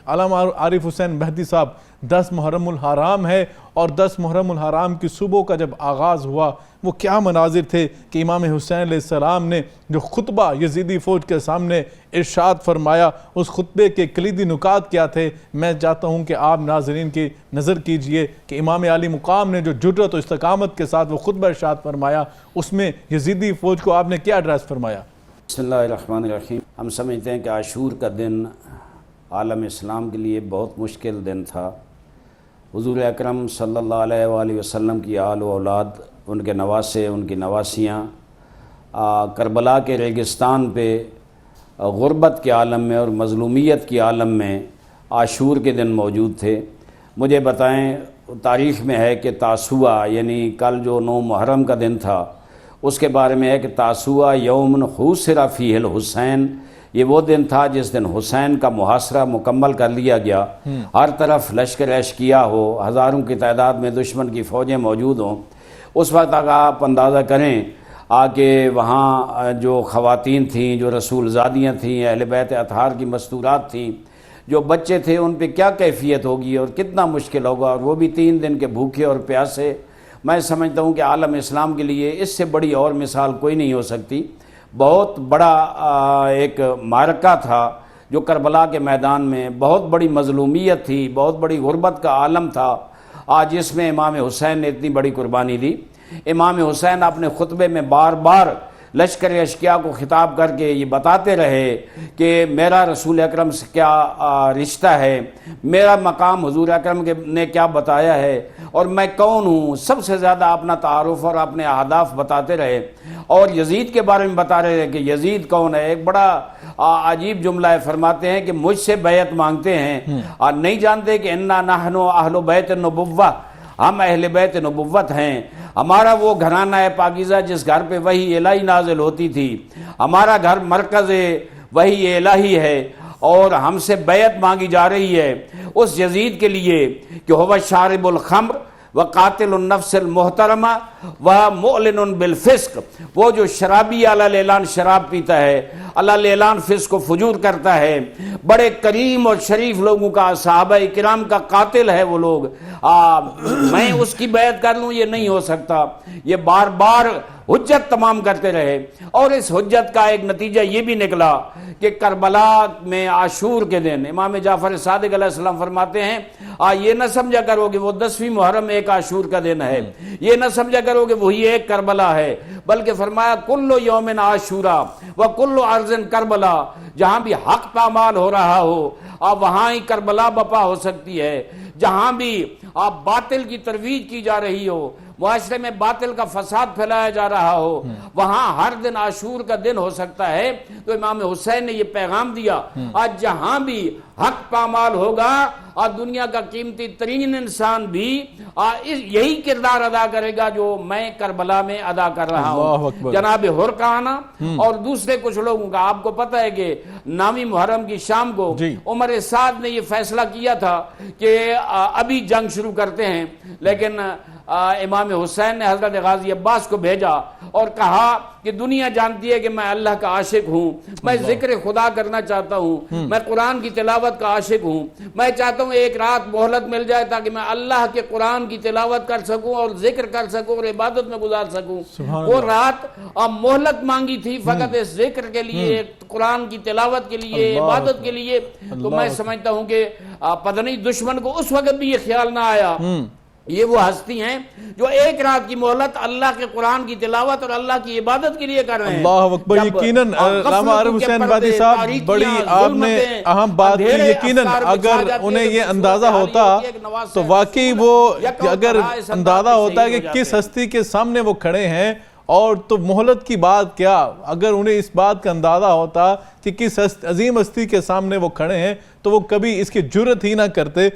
علامہ عارف حسین مہدی صاحب 10 محرم الحرام ہے، اور 10 محرم الحرام کی صبح کا جب آغاز ہوا وہ کیا مناظر تھے کہ امام حسین علیہ السلام نے جو خطبہ یزیدی فوج کے سامنے ارشاد فرمایا، اس خطبے کے کلیدی نکات کیا تھے؟ میں چاہتا ہوں کہ آپ ناظرین کی نظر کیجئے کہ امام عالی مقام نے جو جرأت و استقامت کے ساتھ وہ خطبہ ارشاد فرمایا، اس میں یزیدی فوج کو آپ نے کیا ایڈریس فرمایا؟ بسم اللہ الرحمن الرحیم۔ ہم سمجھتے ہیں کہ عاشور کا دن عالم اسلام کے لیے بہت مشکل دن تھا۔ حضور اکرم صلی اللہ علیہ وآلہ وسلم کی آل و اولاد، ان کے نواسے، ان کی نواسیاں کربلا کے ریگستان پہ غربت کے عالم میں اور مظلومیت کی عالم میں عاشور کے دن موجود تھے۔ مجھے بتائیں، تاریخ میں ہے کہ تاسوعہ یعنی کل جو 9 محرم کا دن تھا، اس کے بارے میں ہے کہ تاسوعہ یوم حوصر فیہ الحسین، یہ وہ دن تھا جس دن حسین کا محاصرہ مکمل کر لیا گیا، ہر طرف لشکر اشکیا ہو، ہزاروں کی تعداد میں دشمن کی فوجیں موجود ہوں۔ اس وقت اگر آپ اندازہ کریں کہ وہاں جو خواتین تھیں، جو رسول زادیاں تھیں، اہل بیت اطہار کی مستورات تھیں، جو بچے تھے، ان پہ کیا کیفیت ہوگی اور کتنا مشکل ہوگا، اور وہ بھی 3 دن کے بھوکے اور پیاسے۔ میں سمجھتا ہوں کہ عالم اسلام کے لیے اس سے بڑی اور مثال کوئی نہیں ہو سکتی۔ بہت بڑا ایک معرکہ تھا جو کربلا کے میدان میں، بہت بڑی مظلومیت تھی، بہت بڑی غربت کا عالم تھا، آج اس میں امام حسین نے اتنی بڑی قربانی دی۔ امام حسین اپنے خطبے میں بار بار لشکر اشکیا کو خطاب کر کے یہ بتاتے رہے کہ میرا رسول اکرم سے کیا رشتہ ہے، میرا مقام حضور اکرم نے کیا بتایا ہے، اور میں کون ہوں۔ سب سے زیادہ اپنا تعارف اور اپنے اہداف بتاتے رہے، اور یزید کے بارے میں بتا رہے کہ یزید کون ہے۔ ایک بڑا عجیب جملہ ہے، فرماتے ہیں کہ مجھ سے بیعت مانگتے ہیں اور نہیں جانتے کہ انا نحن اہل بیت النبوہ، ہم اہل بیت نبوت ہیں۔ ہمارا وہ گھرانہ ہے پاکیزہ جس گھر پہ وحی الہی نازل ہوتی تھی، ہمارا گھر مرکز وحی الہی ہے، اور ہم سے بیعت مانگی جا رہی ہے اس یزید کے لیے کہ هو شارب الخمر وقاتل النفس المحترمہ ومعلن بالفسق، وہ جو شرابی علی اعلان شراب پیتا ہے، علی اعلان فسق و فجور کرتا ہے، بڑے کریم اور شریف لوگوں کا، صحابہ کرام کا قاتل ہے وہ لوگ، میں اس کی بیعت کر لوں، یہ نہیں ہو سکتا۔ یہ بار بار حجت تمام کرتے رہے، اور اس حجت کا ایک نتیجہ یہ بھی نکلا کہ کربلا میں عاشور کے دن امام جعفر صادق علیہ السلام فرماتے ہیں یہ نہ سمجھا کرو کہ وہ 10ویں محرم ایک عاشور کا دن ہے، یہ نہ سمجھا کرو کہ وہی ایک کربلا ہے، بلکہ فرمایا کل یوم عاشورا و کل ارض کربلا، جہاں بھی حق پامال ہو رہا ہو وہاں ہی کربلا بپا ہو سکتی ہے، جہاں بھی باطل کی ترویج کی جا رہی ہو، معاشرے میں باطل کا فساد پھیلایا جا رہا ہو، وہاں ہر دن عاشور کا دن ہو سکتا ہے۔ تو امام حسین نے یہ پیغام دیا، آج جہاں بھی حق پامال ہوگا اور دنیا کا قیمتی ترین انسان بھی یہی کردار ادا کرے گا جو میں کربلا میں ادا کر رہا ہوں۔ جناب حرکانہ اور دوسرے کچھ لوگوں کا، آپ کو پتہ ہے کہ 9ویں محرم کی شام کو عمر سعد نے یہ فیصلہ کیا تھا کہ ابھی جنگ شروع کرتے ہیں، لیکن امام حسین نے حضرت غازی عباس کو بھیجا اور کہا کہ دنیا جانتی ہے کہ میں اللہ کا عاشق ہوں، میں ذکر خدا کرنا چاہتا ہوں، میں قرآن کی تلاوت کا عاشق ہوں، میں چاہتا ہوں ایک رات مہلت مل جائے تاکہ میں اللہ کے قرآن کی تلاوت کر سکوں اور ذکر کر سکوں اور عبادت میں گزار سکوں۔ وہ رات مہلت مانگی تھی فقط اس ذکر کے لیے، قرآن کی تلاوت کے لیے، عبادت کے لیے۔ تو میں سمجھتا ہوں کہ پتہ نہیں دشمن کو اس وقت بھی یہ خیال نہ آیا، یہ وہ ہستی ہیں جو ایک رات کی مہلت اللہ کے قرآن کی تلاوت اور اللہ کی عبادت کے لیے کر رہے ہیں۔ اللہ اکبر۔ یقیناً علامہ عارف حسین مہدی صاحب، بڑی آپ نے اہم بات کی۔ یقیناً اگر انہیں یہ اندازہ ہوتا تو واقعی وہ، اگر اندازہ ہوتا کہ کس ہستی کے سامنے وہ کھڑے ہیں، اور تو مہلت کی بات کیا، اگر انہیں اس بات کا اندازہ ہوتا کہ کس عظیم ہستی کے سامنے وہ کھڑے ہیں تو وہ کبھی اس کی جرأت ہی نہ کرتے۔